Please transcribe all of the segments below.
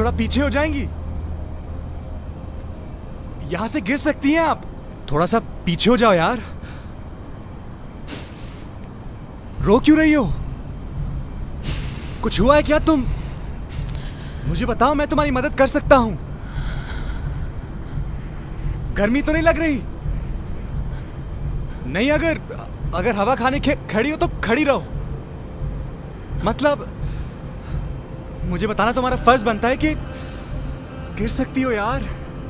थोड़ा पीछे हो जाएंगी? यहां से गिर सकती हैं आप। थोड़ा सा पीछे हो जाओ यार। रो क्यों रही हो? कुछ हुआ है क्या? तुम मुझे बताओ, मैं तुम्हारी मदद कर सकता हूं। गर्मी तो नहीं लग रही? नहीं, अगर हवा खाने खड़ी हो तो खड़ी रहो। मतलब मुझे बताना तुम्हारा फर्ज बनता है कि गिर सकती हो यार।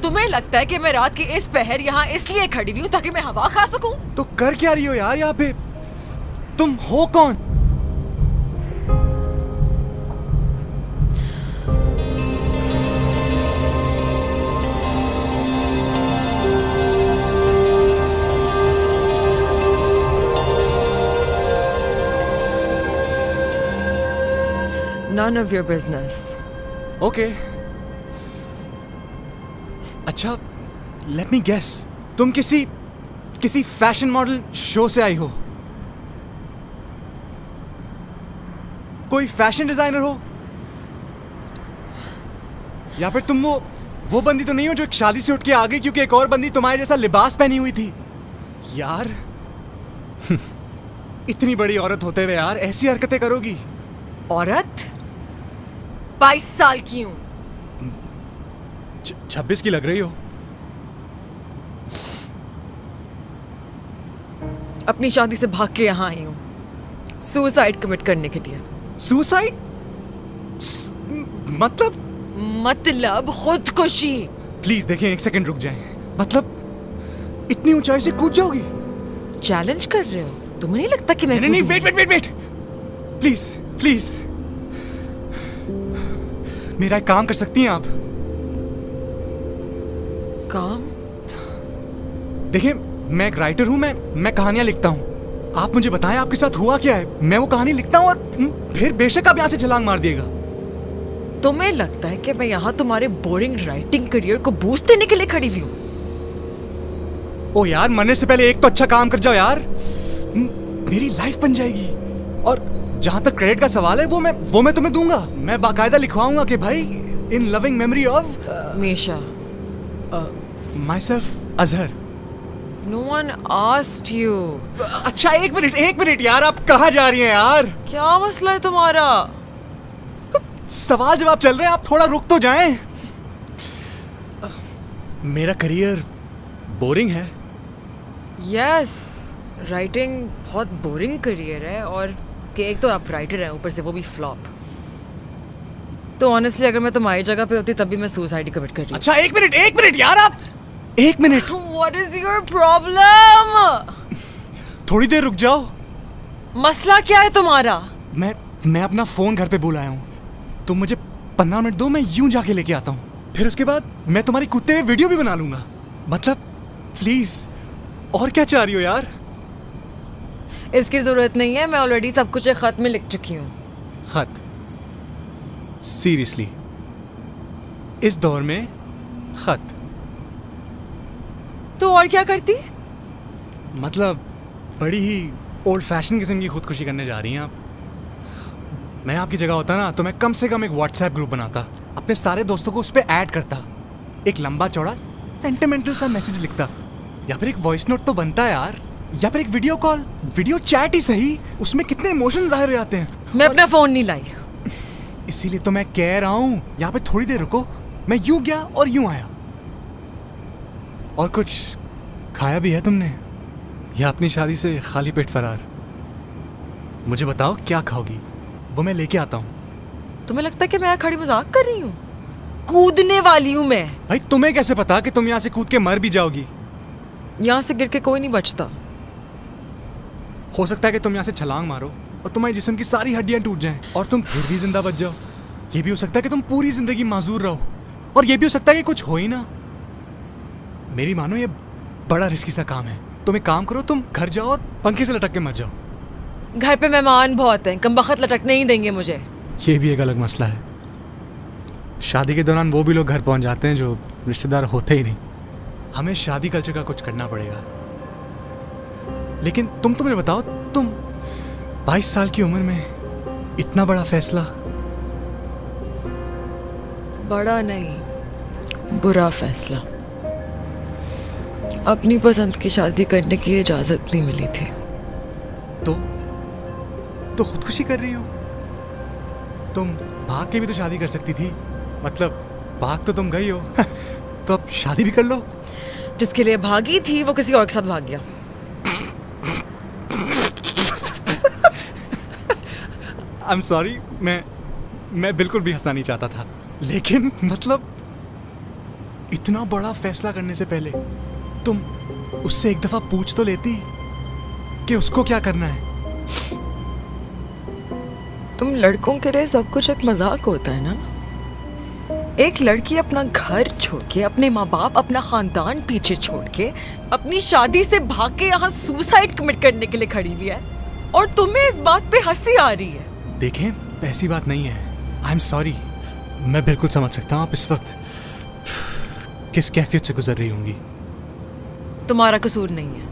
तुम्हें लगता है कि मैं रात के इस पहर यहाँ इसलिए खड़ी हुई हूँ ताकि मैं हवा खा सकूं? तो कर क्या रही हो यार यहाँ पे? तुम हो कौन? None of your business. Okay. अच्छा, लेट मी गेस, तुम किसी फैशन मॉडल शो से आई हो? कोई फैशन डिजाइनर हो? या फिर तुम वो बंदी तो नहीं हो जो एक शादी से उठ के आ गई क्योंकि एक और बंदी तुम्हारे जैसा लिबास पहनी हुई थी? यार इतनी बड़ी औरत होते हुए यार ऐसी हरकतें करोगी? औरत? 22 साल की हूँ। 26 की लग रही हो। अपनी शादी से भाग के यहाँ आई हूँ सुसाइड कमिट करने के लिए। सुसाइड? मतलब खुदकुशी। प्लीज देखें, एक सेकंड रुक जाएं। मतलब इतनी ऊंचाई से कूद जाओगी? चैलेंज कर रहे हो? तुम्हें नहीं लगता कि मैं नहीं, वेट, प्लीज प्लीज, मेरा एक काम कर सकती हैं आप? काम? देखिए, मैं एक राइटर हूं, मैं कहानियां लिखता हूं। आप मुझे बताएं आपके साथ हुआ क्या है। मैं वो कहानी लिखता हूं और फिर बेशक आप यहां से छलांग मार दिएगा। तुम्हें लगता है कि मैं यहाँ तुम्हारे बोरिंग राइटिंग करियर को बूस्ट देने के लिए खड़ी हुई हूँ? ओ यार, मरने से पहले एक तो अच्छा काम कर जाओ यार, मेरी लाइफ बन जाएगी। और जहां तक क्रेडिट का सवाल है, वो मैं तुम्हें दूंगा। मैं बाकायदा लिखवाऊंगा कि भाई, in loving memory of Misha, myself Azhar. No one asked you. अच्छा, एक मिनट यार, आप कहाँ जा रही हैं यार? क्या मसला है तुम्हारा? सवाल जवाब चल रहे हैं, आप थोड़ा रुक तो जाएं। मेरा करियर बोरिंग है। यस, राइटिंग बहुत बोरिंग करियर है, और कि एक तो आप राइटर हैं, ऊपर से वो भी फ्लॉप। तो ऑनेस्टली अगर मैं तुम्हारी जगह पे होती तब भी मैं सुसाइड कमिट कर रही। अच्छा, एक मिनट यार, आप एक minute. What is your problem? थोड़ी देर रुक जाओ। मसला क्या है तुम्हारा? मैं अपना फोन घर पे भूल आया हूँ। तुम मुझे 15 मिनट दो, मैं यूं जाके लेके आता हूँ। फिर उसके बाद मैं तुम्हारी कुत्ते हुए वीडियो भी बना लूंगा। मतलब प्लीज, और क्या चाह रही हो यार? इसकी जरूरत नहीं है, मैं ऑलरेडी सब कुछ एक खत में लिख चुकी हूँ। खत? सीरियसली? इस दौर में खत? तो और क्या करती? मतलब बड़ी ही ओल्ड फैशन किस्म की खुदकुशी करने जा रही हैं आप। मैं आपकी जगह होता ना तो मैं कम से कम एक व्हाट्सएप ग्रुप बनाता, अपने सारे दोस्तों को उस पर ऐड करता, एक लंबा चौड़ा सेंटिमेंटल सा मैसेज लिखता, या फिर एक वॉइस नोट तो बनता है यार, या फिर एक वीडियो कॉल, वीडियो चैट ही सही, उसमें कितने इमोशन जाहिर हो जाते हैं। मैं अपना फोन नहीं लाई। इसीलिए तो मैं कह रहा हूँ, यहाँ पे थोड़ी देर रुको। मैं यूं गया और यूं आया। और कुछ खाया भी है तुमने, या अपनी शादी से खाली पेट फरार? मुझे बताओ क्या खाओगी, वो मैं लेके आता हूँ। तुम्हें लगता है कि मैं खड़ी मजाक कर रही हूँ? कूदने वाली हूँ मैं। भाई तुम्हें कैसे पता कि तुम यहाँ से कूद के मर भी जाओगी? यहाँ से गिर के कोई नहीं बचता। हो सकता है कि तुम यहाँ से छलांग मारो और तुम्हारे जिस्म की सारी हड्डियां टूट जाएं और तुम फिर भी जिंदा बच जाओ। ये भी हो सकता है कि तुम पूरी जिंदगी माजूर रहो, और ये भी हो सकता है कि कुछ हो ही ना। मेरी मानो, ये बड़ा रिस्की सा काम है। तुम एक काम करो, तुम घर जाओ और पंखे से लटक के मर जाओ। घर पे मेहमान बहुत हैं, कमबख्त लटकने ही देंगे मुझे। ये भी एक अलग मसला है। शादी के दौरान वो भी लोग घर पहुंच जाते हैं जो रिश्तेदार होते ही नहीं। हमें शादी कल्चर का कुछ करना पड़ेगा। लेकिन तुम मुझे बताओ, तुम 22 साल की उम्र में इतना बड़ा फैसला? बड़ा नहीं, बुरा फैसला। अपनी पसंद की शादी करने की इजाजत नहीं मिली थी। तो खुदकुशी कर रही हो? तुम भाग के भी तो शादी कर सकती थी। मतलब भाग तो तुम गई हो तो अब शादी भी कर लो। जिसके लिए भागी थी वो किसी और के साथ भाग गया। आई एम सॉरी, मैं बिल्कुल भी हंसना नहीं चाहता था, लेकिन मतलब इतना बड़ा फैसला करने से पहले तुम उससे एक दफा पूछ तो लेती कि उसको क्या करना है। तुम लड़कों के लिए सब कुछ एक मजाक होता है ना। एक लड़की अपना घर छोड़ के, अपने माँ बाप, अपना खानदान पीछे छोड़ के, अपनी शादी से भाग के यहाँ सुसाइड कमिट करने के लिए खड़ी हुई है, और तुम्हें इस बात पे हंसी आ रही है। देखें, ऐसी बात नहीं है। आई एम सॉरी, मैं बिल्कुल समझ सकता हूँ आप इस वक्त किस कैफियत से गुजर रही होंगी। तुम्हारा कसूर नहीं है,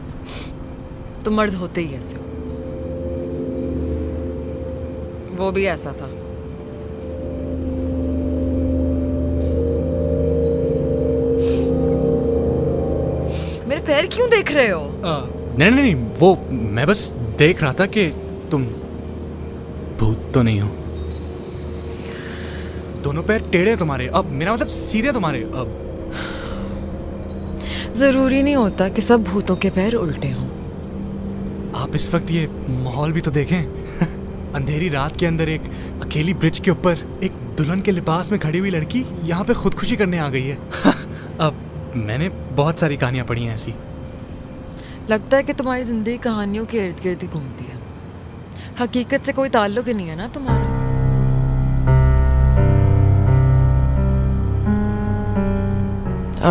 तुम मर्द होते ही ऐसे हो। वो भी ऐसा था। मेरे पैर क्यों देख रहे हो? नहीं, वो मैं बस देख रहा था कि तुम भूत तो नहीं हो। दोनों पैर टेढ़े तुम्हारे, अब मेरा मतलब सीधे तुम्हारे। अब जरूरी नहीं होता कि सब भूतों के पैर उल्टे हों। आप इस वक्त ये माहौल भी तो देखें। अंधेरी रात के अंदर एक अकेली ब्रिज के ऊपर एक दुल्हन के लिबास में खड़ी हुई लड़की यहाँ पे खुदकुशी करने आ गई है। अब मैंने बहुत सारी कहानियां पढ़ी हैं ऐसी। लगता है कि तुम्हारी जिंदगी कहानियों के इर्द गिर्द ही घूमती है। हकीकत से कोई ताल्लुक ही नहीं है ना तुम्हारा।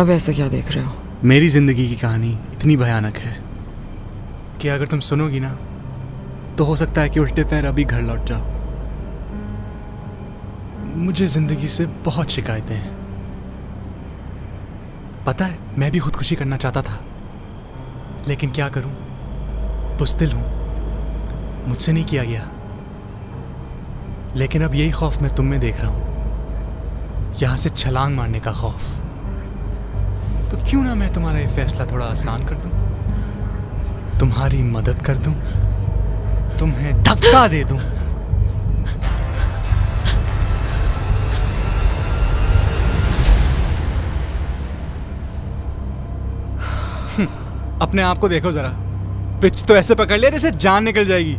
अब ऐसे क्या देख रहे हो? मेरी जिंदगी की कहानी इतनी भयानक है कि अगर तुम सुनोगी ना तो हो सकता है कि उल्टे पैर अभी घर लौट जाओ। मुझे जिंदगी से बहुत शिकायतें हैं। पता है, मैं भी खुदकुशी करना चाहता था, लेकिन क्या करूं, बुज़दिल हूं, मुझसे नहीं किया गया। लेकिन अब यही खौफ मैं तुम में देख रहा हूं, यहां से छलांग मारने का खौफ। तो क्यों ना मैं तुम्हारा ये फैसला थोड़ा आसान कर दूं, तुम्हारी मदद कर दूं, तुम्हें धक्का दे दूं। अपने आप को देखो जरा, पिच तो ऐसे पकड़ लिया जैसे जान निकल जाएगी।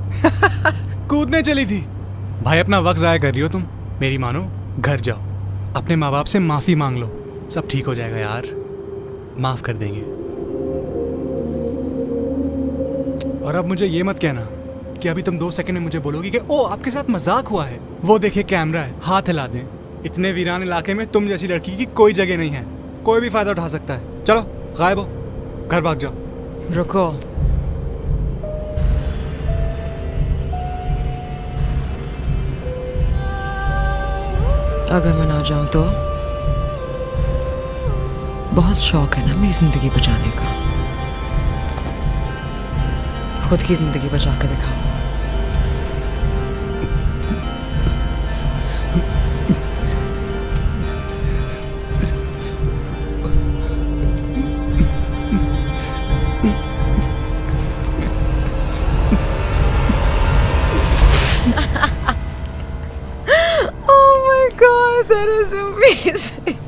कूदने चली थी। भाई, अपना वक्त जाया कर रही हो तुम। मेरी मानो, घर जाओ, अपने माँ बाप से माफी मांग लो, सब ठीक हो जाएगा यार, माफ कर देंगे। और अब मुझे ये मत कहना कि अभी तुम 2 सेकंड में मुझे बोलोगी कि ओ आपके साथ मजाक हुआ है, वो देखिए कैमरा है, हाथ हिला दें। इतने वीरान इलाके में तुम जैसी लड़की की कोई जगह नहीं है, कोई भी फायदा उठा सकता है। चलो गायब हो, घर भाग जाओ। रुको, अगर मैं ना जाऊं तो? बहुत शौक है ना मेरी जिंदगी बचाने का। खुद की जिंदगी बचा के दिखाओ। Oh my god, that is amazing.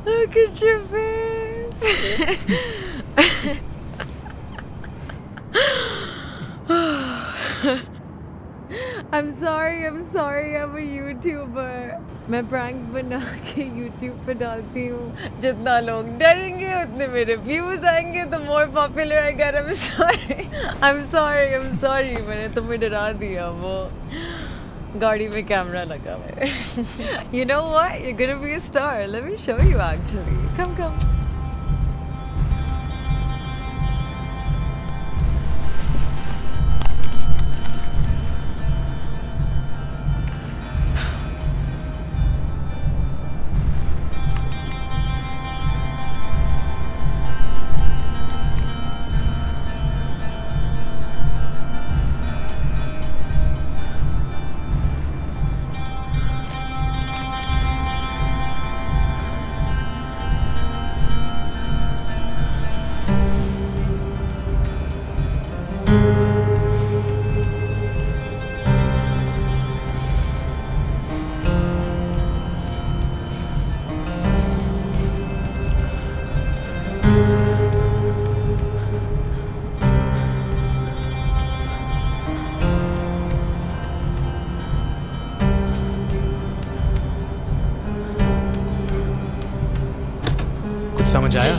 Look at your face. I'm sorry, I'm a YouTuber. मैं pranks बना के YouTube पे डालती हूँ। जितना लोग डरेंगे उतने मेरे views आएंगे, the more popular I get. I'm sorry. मैंने तुम्हें डरा दिया। वो गाड़ी में कैमरा लगा है। You know what? You're gonna be a star. Let me show you actually. Come. समझ आया?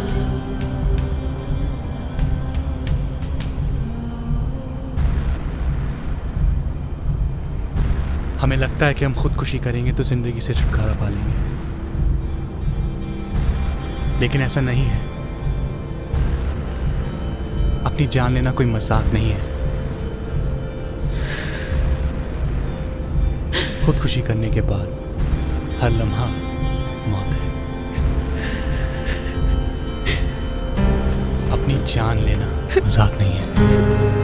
हमें लगता है कि हम खुदकुशी करेंगे तो जिंदगी से छुटकारा पा लेंगे, लेकिन ऐसा नहीं है। अपनी जान लेना कोई मजाक नहीं है। खुदकुशी करने के बाद हर लम्हा मौत है। अपनी जान लेना मजाक नहीं है।